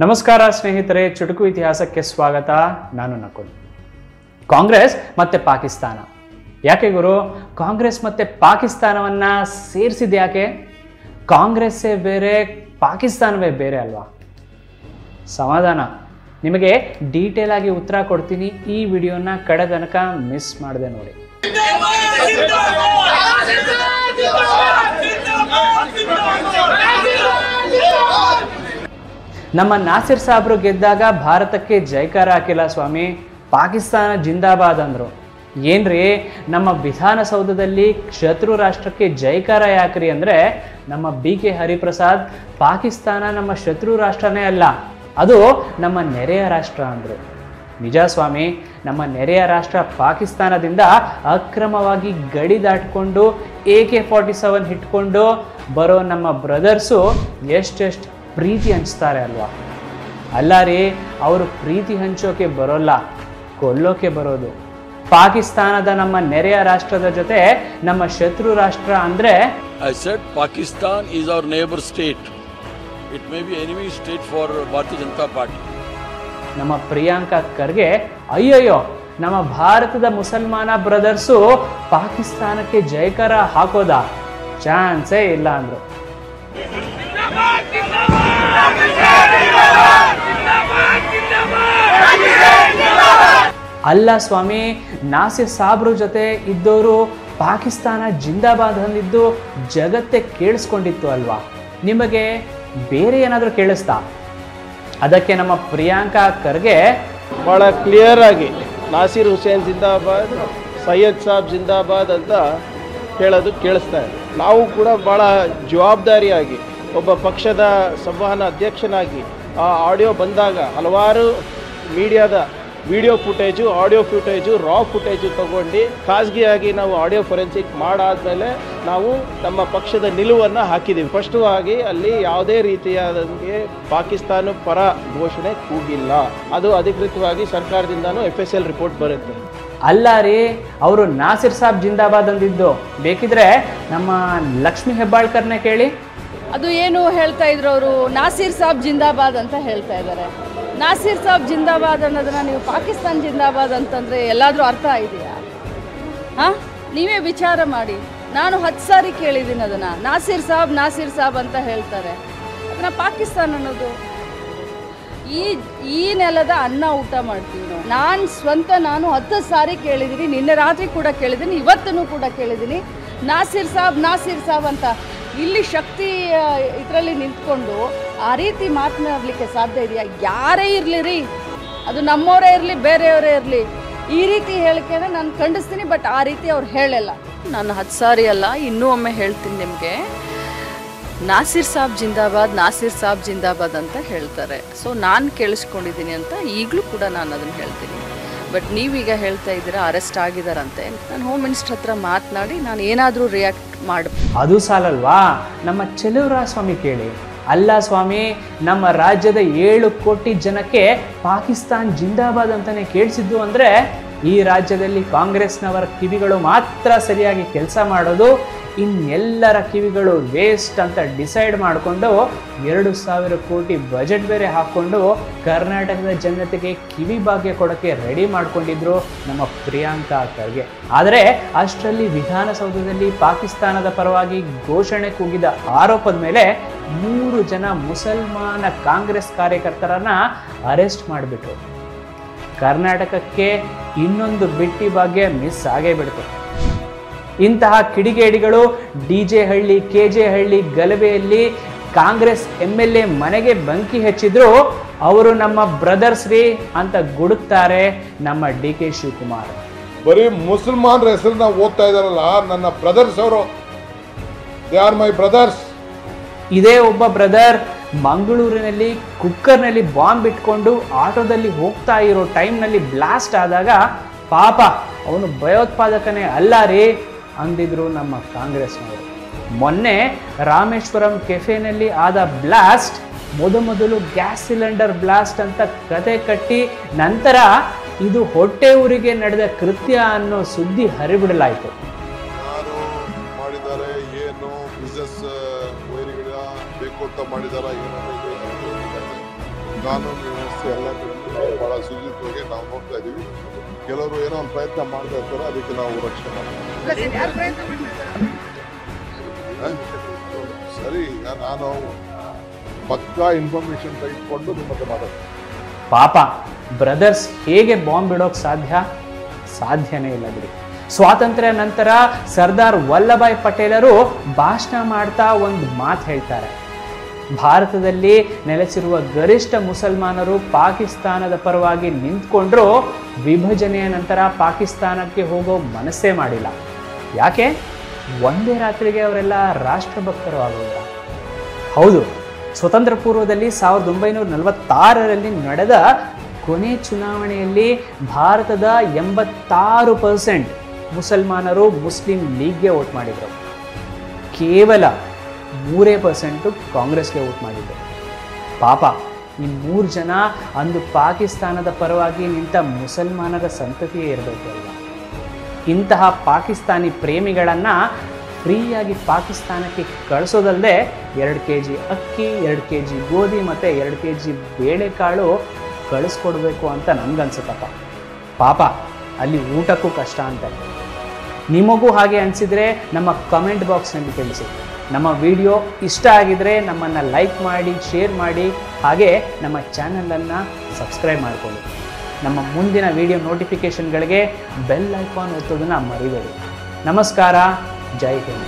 ನಮಸ್ಕಾರ ಸ್ನೇಹಿತರೆ, ಚುಟುಕು ಇತಿಹಾಸಕ್ಕೆ ಸ್ವಾಗತ. ನಾನು ನಕುಲ್. ಕಾಂಗ್ರೆಸ್ ಮತ್ತೆ ಪಾಕಿಸ್ತಾನ ಯಾಕೆ ಗುರು? ಕಾಂಗ್ರೆಸ್ ಮತ್ತೆ ಪಾಕಿಸ್ತಾನವನ್ನ ಸೇರಿಸಿದ ಯಾಕೆ? ಕಾಂಗ್ರೆಸ್ಸೇ ಬೇರೆ, ಪಾಕಿಸ್ತಾನವೇ ಬೇರೆ ಅಲ್ವಾ? ಸಮಾಧಾನ, ನಿಮಗೆ ಡೀಟೇಲ್ ಆಗಿ ಉತ್ತರ ಕೊಡ್ತೀನಿ. ಈ ವಿಡಿಯೋನ ಕಡೆ ತನಕ ಮಿಸ್ ಮಾಡದೆ ನೋಡಿ. ನಮ್ಮ ನಾಸಿರ್ ಸಾಬ್ರು ಗೆದ್ದಾಗ ಭಾರತಕ್ಕೆ ಜೈಕಾರ ಹಾಕಿಲ್ಲ ಸ್ವಾಮಿ, ಪಾಕಿಸ್ತಾನ ಜಿಂದಾಬಾದ್ ಅಂದ್ರು. ಏನ್ರಿ, ನಮ್ಮ ವಿಧಾನಸೌಧದಲ್ಲಿ ಶತ್ರು ರಾಷ್ಟ್ರಕ್ಕೆ ಜೈಕಾರ ಯಾಕ್ರಿ ಅಂದ್ರೆ, ನಮ್ಮ BK ಹರಿಪ್ರಸಾದ್ ಪಾಕಿಸ್ತಾನ ನಮ್ಮ ಶತ್ರು ರಾಷ್ಟ್ರನೇ ಅಲ್ಲ, ಅದು ನಮ್ಮ ನೆರೆಯ ರಾಷ್ಟ್ರ ಅಂದ್ರು. ನಿಜ ಸ್ವಾಮಿ, ನಮ್ಮ ನೆರೆಯ ರಾಷ್ಟ್ರ ಪಾಕಿಸ್ತಾನದಿಂದ ಅಕ್ರಮವಾಗಿ ಗಡಿ ದಾಟ್ಕೊಂಡು AK-47 ಇಟ್ಕೊಂಡು ಬರೋ ನಮ್ಮ ಬ್ರದರ್ಸು ಎಷ್ಟೆಷ್ಟು ಪ್ರೀತಿ ಹಂಚ್ತಾರೆ ಅಲ್ವಾ? ಅಲ್ಲ ರೀ, ಅವರು ಪ್ರೀತಿ ಹಂಚೋಕೆ ಬರೋಲ್ಲ, ಕೊಲ್ಲೋಕೆ ಬರೋದು. ಪಾಕಿಸ್ತಾನದ ನಮ್ಮ ನೆರೆಯ ರಾಷ್ಟ್ರದ ಜೊತೆ ನಮ್ಮ ಶತ್ರು ರಾಷ್ಟ್ರ ಅಂದ್ರೆ, I said Pakistan is our neighbor state. It may be enemy state for Bharatiya Janata Party. ನಮ್ಮ ಪ್ರಿಯಾಂಕಾ ಖರ್ಗೆ ಅಯ್ಯಯ್ಯೋ, ನಮ್ಮ ಭಾರತದ ಮುಸಲ್ಮಾನ ಬ್ರದರ್ಸು ಪಾಕಿಸ್ತಾನಕ್ಕೆ ಜೈಕಾರ ಹಾಕೋದಾ? ಚಾನ್ಸೇ ಇಲ್ಲ ಅಂದ್ರು. ಅಲ್ಲ ಸ್ವಾಮಿ, ನಾಸಿರ್ ಸಾಬ್ರು ಜೊತೆ ಇದ್ದವರು ಪಾಕಿಸ್ತಾನ ಜಿಂದಾಬಾದ್ ಅಂದಿದ್ದು ಜಗತ್ತೇ ಕೇಳಿಸ್ಕೊಂಡಿತ್ತು ಅಲ್ವಾ? ನಿಮಗೆ ಬೇರೆ ಏನಾದರೂ ಕೇಳಿಸ್ತಾ? ಅದಕ್ಕೆ ನಮ್ಮ ಪ್ರಿಯಾಂಕಾ ಖರ್ಗೆ ಭಾಳ ಕ್ಲಿಯರ್ ಆಗಿ ನಾಸಿರ್ ಹುಸೇನ್ ಜಿಂದಾಬಾದ್, ಸೈಯದ್ ಸಾಬ್ ಜಿಂದಾಬಾದ್ ಅಂತ ಹೇಳೋದು ಕೇಳಿಸ್ತಾ ಇದೆ. ನಾವು ಕೂಡ ಭಾಳ ಜವಾಬ್ದಾರಿಯಾಗಿ ಒಬ್ಬ ಪಕ್ಷದ ಸಂವಹನ ಅಧ್ಯಕ್ಷನಾಗಿ ಆ ಆಡಿಯೋ ಬಂದಾಗ ಹಲವಾರು ಮೀಡಿಯಾದ ವಿಡಿಯೋ ಫುಟೇಜು, ಆಡಿಯೋ ಫುಟೇಜು, ರಾ ಫುಟೇಜು ತಗೊಂಡು ಖಾಸಗಿಯಾಗಿ ನಾವು ಆಡಿಯೋ ಫೊರೆನ್ಸಿಕ್ ಮಾಡಾದ್ಮೇಲೆ ನಾವು ನಮ್ಮ ಪಕ್ಷದ ನಿಲುವನ್ನು ಹಾಕಿದ್ದೀವಿ. ಸ್ಪಷ್ಟವಾಗಿ ಅಲ್ಲಿ ಯಾವುದೇ ರೀತಿಯಾದಂಗೆ ಪಾಕಿಸ್ತಾನ ಪರ ಘೋಷಣೆ ಕೂಗಿಲ್ಲ. ಅದು ಅಧಿಕೃತವಾಗಿ ಸರ್ಕಾರದಿಂದನೂ FSL ರಿಪೋರ್ಟ್ ಬರುತ್ತೆ. ಅಲ್ಲ ರೀ, ಅವರು ನಾಸಿರ್ ಸಾಬ್ ಜಿಂದಾಬಾದ್ ಅಂದಿದ್ದು. ಬೇಕಿದ್ರೆ ನಮ್ಮ ಲಕ್ಷ್ಮಿ ಹೆಬ್ಬಾಳ್ಕರ್ನೇ ಕೇಳಿ. ಅದು ಏನು ಹೇಳ್ತಾ ಇದ್ರು ಅವರು, ನಾಸಿರ್ ಸಾಬ್ ಜಿಂದಾಬಾದ್ ಅಂತ ಹೇಳ್ತಾ ಇದ್ದಾರೆ. ನಾಸಿರ್ ಸಾಬ್ ಜಿಂದಾಬಾದ್ ಅನ್ನೋದನ್ನ ನೀವು ಪಾಕಿಸ್ತಾನ್ ಜಿಂದಾಬಾದ್ ಅಂತಂದರೆ ಎಲ್ಲಾದರೂ ಅರ್ಥ ಇದೆಯಾ? ಹಾಂ, ನೀವೇ ವಿಚಾರ ಮಾಡಿ. ನಾನು 10 ಸಾರಿ ಕೇಳಿದ್ದೀನಿ ಅದನ್ನು. ನಾಸಿರ್ ಸಾಬ್ ಅಂತ ಹೇಳ್ತಾರೆ. ಅದನ್ನು ಪಾಕಿಸ್ತಾನ ಅನ್ನೋದು ಈ ನೆಲದ ಅನ್ನ ಊಟ ಮಾಡ್ತೀವಿ ನಾವು. ನಾನು 10 ಸಾರಿ ಕೇಳಿದ್ದೀನಿ, ನಿನ್ನೆ ರಾತ್ರಿ ಕೂಡ ಕೇಳಿದ್ದೀನಿ, ಇವತ್ತೂ ಕೂಡ ಕೇಳಿದ್ದೀನಿ. ನಾಸಿರ್ ಸಾಬ್ ಅಂತ ಇಲ್ಲಿ ಶಕ್ತಿ ಇದರಲ್ಲಿ ನಿಂತ್ಕೊಂಡು ಆ ರೀತಿ ಮಾತನಾಡಲಿಕ್ಕೆ ಸಾಧ್ಯ ಇದೆಯಾ? ಯಾರೇ ಇರಲಿ ರೀ, ಅದು ನಮ್ಮವರೇ ಇರಲಿ, ಬೇರೆಯವರೇ ಇರಲಿ, ಈ ರೀತಿ ಹೇಳಿಕೆನ ನಾನು ಖಂಡಿಸ್ತೀನಿ. ಬಟ್ ಆ ರೀತಿ ಅವ್ರು ಹೇಳಲ್ಲ. ನಾನು 10 ಸಾರಿ ಅಲ್ಲ, ಇನ್ನೂ ಒಮ್ಮೆ ಹೇಳ್ತೀನಿ ನಿಮಗೆ. ನಾಸಿರ್ ಸಾಬ್ ಜಿಂದಾಬಾದ್ ಅಂತ ಹೇಳ್ತಾರೆ. ಸೊ ನಾನು ಕೇಳಿಸ್ಕೊಂಡಿದ್ದೀನಿ ಅಂತ ಈಗಲೂ ಕೂಡ ನಾನು ಅದನ್ನು ಹೇಳ್ತೀನಿ. ಬಟ್ ನೀವೀಗ ಹೇಳ್ತಾ ಇದ್ದೀರಾ ಅರೆಸ್ಟ್ ಆಗಿದ್ದಾರಂತೆ. ನಾನು ಹೋಮ್ ಮಿನಿಸ್ಟರ್ ಹತ್ರ ಮಾತನಾಡಿ ನಾನು ಏನಾದರೂ ರಿಯಾಕ್ಟ್ ಅದು ಸಾಲಲ್ವಾ? ನಮ್ಮ ಚೆಲುವರಾಯ ಸ್ವಾಮಿ ಕೇಳಿ. ಅಲ್ಲ ಸ್ವಾಮಿ, ನಮ್ಮ ರಾಜ್ಯದ 7 ಕೋಟಿ ಜನಕ್ಕೆ ಪಾಕಿಸ್ತಾನ್ ಜಿಂದಾಬಾದ್ ಅಂತಾನೆ ಕೇಳಿಸಿದ್ದು ಅಂದ್ರೆ, ಈ ರಾಜ್ಯದಲ್ಲಿ ಕಾಂಗ್ರೆಸ್ನವರ ಕಿವಿಗಳು ಮಾತ್ರ ಸರಿಯಾಗಿ ಕೆಲಸ ಮಾಡೋದು, ಇನ್ನೆಲ್ಲರ ಕಿವಿಗಳು ವೇಸ್ಟ್ ಅಂತ ಡಿಸೈಡ್ ಮಾಡಿಕೊಂಡು 2,000 ಕೋಟಿ ಬಜೆಟ್ ಬೇರೆ ಹಾಕ್ಕೊಂಡು ಕರ್ನಾಟಕದ ಜನತೆಗೆ ಕಿವಿ ಭಾಗ್ಯ ಕೊಡೋಕ್ಕೆ ರೆಡಿ ಮಾಡ್ಕೊಂಡಿದ್ರು ನಮ್ಮ ಪ್ರಿಯಾಂಕಾ ಖರ್ಗೆ. ಆದರೆ ಅಷ್ಟರಲ್ಲಿ ವಿಧಾನಸೌಧದಲ್ಲಿ ಪಾಕಿಸ್ತಾನದ ಪರವಾಗಿ ಘೋಷಣೆ ಕೂಗಿದ ಆರೋಪದ ಮೇಲೆ 3 ಜನ ಮುಸಲ್ಮಾನ ಕಾಂಗ್ರೆಸ್ ಕಾರ್ಯಕರ್ತರನ್ನ ಅರೆಸ್ಟ್ ಮಾಡಿಬಿಟ್ರು. ಕರ್ನಾಟಕಕ್ಕೆ ಇನ್ನೊಂದು ಬಿಟ್ಟಿ ಭಾಗ್ಯ ಮಿಸ್ ಆಗೇ ಬಿಡ್ತು. ಇಂತಹ ಕಿಡಿಗೇಡಿಗಳು DJ ಹಳ್ಳಿ, KJ ಹಳ್ಳಿ ಗಲಭೆಯಲ್ಲಿ ಕಾಂಗ್ರೆಸ್ MLA ಮನೆಗೆ ಬೆಂಕಿ ಹಚ್ಚಿದ್ರು ಅವರು ನಮ್ಮ ಬ್ರದರ್ಸ್ ರೀ ಅಂತ ಗುಡುಕ್ತಾರೆ ನಮ್ಮ DK ಶಿವಕುಮಾರ್. ಬರೀ ಮುಸಲ್ಮಾನರ ಹೆಸರನ್ನ ಓದ್ತಾ ಇದಾರಲ್ಲ, ನನ್ನ ಬ್ರದರ್ಸ್ ಅವರು, ದೇ ಆರ್ ಮೈ ಬ್ರದರ್ಸ್. ಇದೇ ಒಬ್ಬ ಬ್ರದರ್ ಮಂಗಳೂರಿನಲ್ಲಿ ಕುಕ್ಕರ್ನಲ್ಲಿ ಬಾಂಬ್ ಇಟ್ಕೊಂಡು ಆಟೋದಲ್ಲಿ ಹೋಗ್ತಾ ಇರೋ ಟೈಮ್ನಲ್ಲಿ ಬ್ಲಾಸ್ಟ್ ಆದಾಗ ಪಾಪ ಅವನು ಭಯೋತ್ಪಾದಕನೇ ಅಲ್ಲ ರೀ ಅಂದಿದ್ರು ನಮ್ಮ ಕಾಂಗ್ರೆಸ್ನವರು. ಮೊನ್ನೆ ರಾಮೇಶ್ವರಂ ಕೆಫೆನಲ್ಲಿ ಆದ ಬ್ಲಾಸ್ಟ್ ಮೊದಲು ಗ್ಯಾಸ್ ಸಿಲಿಂಡರ್ ಬ್ಲಾಸ್ಟ್ ಅಂತ ಕತೆ ಕಟ್ಟಿ ನಂತರ ಇದು ಹೊಟ್ಟೆ ಊರಿಗೆ ನಡೆದ ಕೃತ್ಯ ಅನ್ನೋ ಸುದ್ದಿ ಹರಿಬಿಡಲಾಯಿತು. ಯಾರು ಮಾಡಿದ್ದಾರೆ, ಏನು ಬಿಸ್ನೆಸ್ ಬೇಕು ಅಂತ ಮಾಡಿದಾರ, ಕಾನೂನು ವ್ಯವಸ್ಥೆ ಎಲ್ಲ ಬಹಳ ಶುಚಿತ್ವವಾಗಿ ನಾವು ನೋಡ್ತಾ ಇದ್ದೀವಿ. ಕೆಲವರು ಏನೋ ಒಂದು ಪ್ರಯತ್ನ ಮಾಡ್ತಾ ಇರ್ತಾರೆ, ಅದಕ್ಕೆ ನಾವು ರಕ್ಷಣೆ ಮಾಡ್ತೀವಿ. ಸರಿ, ಈಗ ನಾನು ಪಕ್ಕಾ ಇನ್ಫಾರ್ಮೇಶನ್ ತೆಗೆದುಕೊಂಡು ನಿಮ್ಮ ಹತ್ರ ಮಾತಾಡ್ತೀನಿ. ಪಾಪ ಬ್ರದರ್ಸ್ ಹೇಗೆ ಬಾಂಬ್ ಬಿಡೋಕ್ ಸಾಧ್ಯನೇ ಇಲ್ಲ ಬಿಡಿ. ಸ್ವಾತಂತ್ರ್ಯ ನಂತರ ಸರ್ದಾರ್ ವಲ್ಲಭಾಯ್ ಪಟೇಲರು ಭಾಷಣ ಮಾಡ್ತಾ ಒಂದು ಮಾತು ಹೇಳ್ತಾರೆ, ಭಾರತದಲ್ಲಿ ನೆಲೆಸಿರುವ ಗರಿಷ್ಠ ಮುಸಲ್ಮಾನರು ಪಾಕಿಸ್ತಾನದ ಪರವಾಗಿ ನಿಂತ್ಕೊಂಡ್ರು ವಿಭಜನೆಯ ನಂತರ ಪಾಕಿಸ್ತಾನಕ್ಕೆ ಹೋಗೋ ಮನಸ್ಸೇ ಮಾಡಿಲ್ಲ. ಯಾಕೆ? ಒಂದೇ ರಾತ್ರಿಗೆ ಅವರೆಲ್ಲ ರಾಷ್ಟ್ರಭಕ್ತರು ಆಗೋಲ್ಲ. ಹೌದು, ಸ್ವತಂತ್ರ ಪೂರ್ವದಲ್ಲಿ 1946ರಲ್ಲಿ ನಡೆದ ಕೊನೆ ಚುನಾವಣೆಯಲ್ಲಿ ಭಾರತದ 86% ಮುಸಲ್ಮಾನರು ಮುಸ್ಲಿಂ ಲೀಗ್ಗೆ ವೋಟ್ ಮಾಡಿದರು. ಕೇವಲ 3% ಕಾಂಗ್ರೆಸ್ಗೆ ವೋಟ್ ಮಾಡಿದ್ರು. ಪಾಪ ಈ 3 ಜನ ಅಂದು ಪಾಕಿಸ್ತಾನದ ಪರವಾಗಿ ನಿಂತ ಮುಸಲ್ಮಾನರ ಸಂತತಿಯೇ ಇರಬೇಕಲ್ಲ. ಇಂತಹ ಪಾಕಿಸ್ತಾನಿ ಪ್ರೇಮಿಗಳನ್ನು ಫ್ರೀಯಾಗಿ ಪಾಕಿಸ್ತಾನಕ್ಕೆ ಕಳಿಸೋದಲ್ಲದೆ 2 kg ಅಕ್ಕಿ, 2 kg ಗೋಧಿ ಮತ್ತು 2 kg ಬೇಳೆಕಾಳು ಕಳಿಸ್ಕೊಡ್ಬೇಕು ಅಂತ ನನ್ಗನ್ಸುತ್ತಪ್ಪ. ಪಾಪ ಅಲ್ಲಿ ಊಟಕ್ಕೂ ಕಷ್ಟ ಅಂತ. ನಿಮಗೂ ಹಾಗೆ ಅನಿಸಿದರೆ ನಮ್ಮ ಕಮೆಂಟ್ ಬಾಕ್ಸ್ನಲ್ಲಿ ತಿಳಿಸಿ. ನಮ್ಮ ವಿಡಿಯೋ ಇಷ್ಟ ಆಗಿದರೆ ನಮ್ಮನ್ನು ಲೈಕ್ ಮಾಡಿ, ಶೇರ್ ಮಾಡಿ, ಹಾಗೆ ನಮ್ಮ ಚಾನಲನ್ನು ಸಬ್ಸ್ಕ್ರೈಬ್ ಮಾಡಿಕೊಳ್ಳಿ. ನಮ್ಮ ಮುಂದಿನ ವಿಡಿಯೋ ನೋಟಿಫಿಕೇಷನ್ಗಳಿಗೆ ಬೆಲ್ ಐಕಾನ್ ಒತ್ತೋದನ್ನು ಮರಿಬೇಡಿ. ನಮಸ್ಕಾರ, ಜೈ ಹಿಂದ್.